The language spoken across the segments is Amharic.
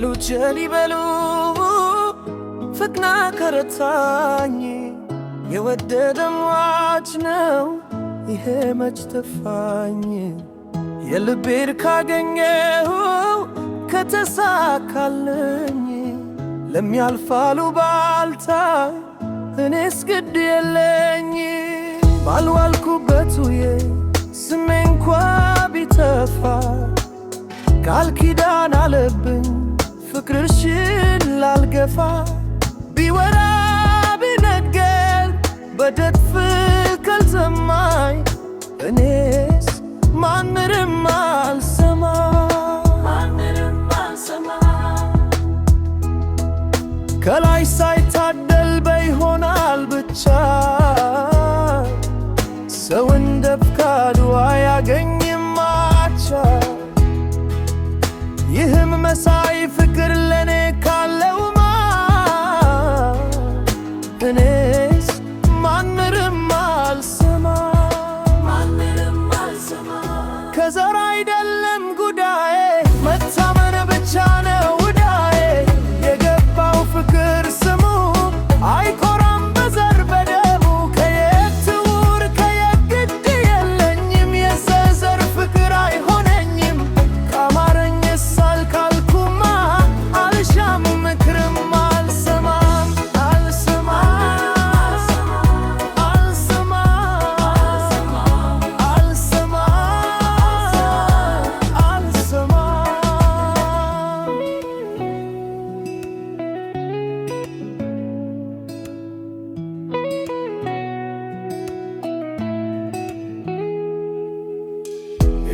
ያሉት ሊበሉ ፍቅና ከረታኝ የወደደ ሟች ነው ይሄ መች ተፋኝ የልቤን ካገኘሁ ከተሳካልኝ ለሚያልፋሉ ባልታ እኔስ ግድ የለኝ ባልዋልኩበት ውዬ ስሜ እንኳ ቢተፋ ቃል ኪዳን አለብኝ ፍቅርሽን ላልገፋ ቢወራ ቢነገር በደድፍ ካልሰማኝ እኔስ ማንንም አልሰማ ከላይ ሳይታደል በይሆናል ብቻ ሰው እንደ ፍቃዱ አያገኝም አቻ ይህም መሳይ ፍቅር ለኔ ካለውማ እኔስ ማንንም አልሰማ ከዘር አይደለም ጉዳዬ መታመን ብቻ ነው ውዳዬ የገባው ፍቅር ስሙ አይኮራም በዘር በደሙ ከየት ትውር ከየት ግድ የለኝም የዘር ፍቅር አይሆነኝም ካማረኝ ሳልካልኩማ አልሻም ምክርም አልሰማም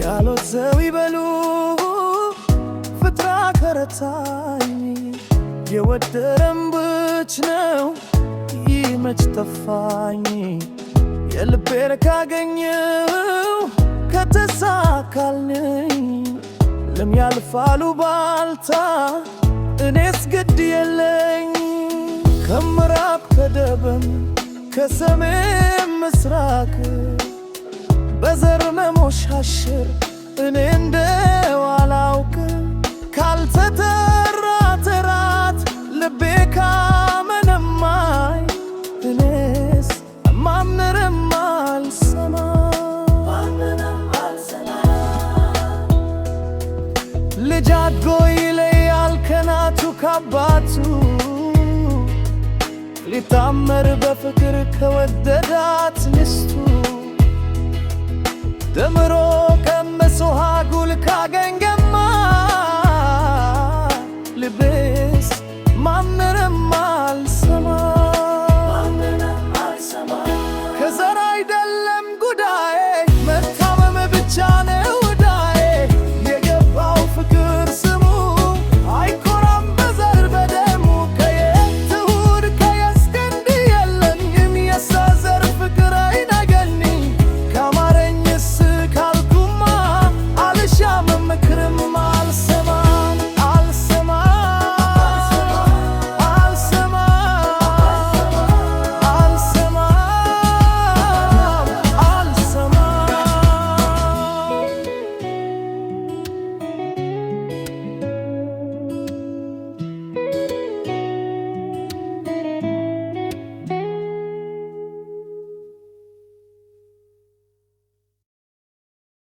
ያሉት ሰው ይበሉ ፍጥራ ከረታኝ የወደደም ብች ነው ይህ መች ተፋኝ የልቤን ካገኘው ከተሳካልኝ ለሚያልፋሉ ባልታ እኔስ ግድ የለኝ ከምዕራብ ከደቡብ ከሰሜን ምስራቅ በዘር መሞሻሽር እኔ እንደው አላውቅ ካልተጠራ ተራት ልቤ ካመነማኝ እኔስ ማንንም አልሰማ ልጅ አድጎ ይለያል ከናቱ ካባቱ ሊታመር በፍቅር ከወደዳት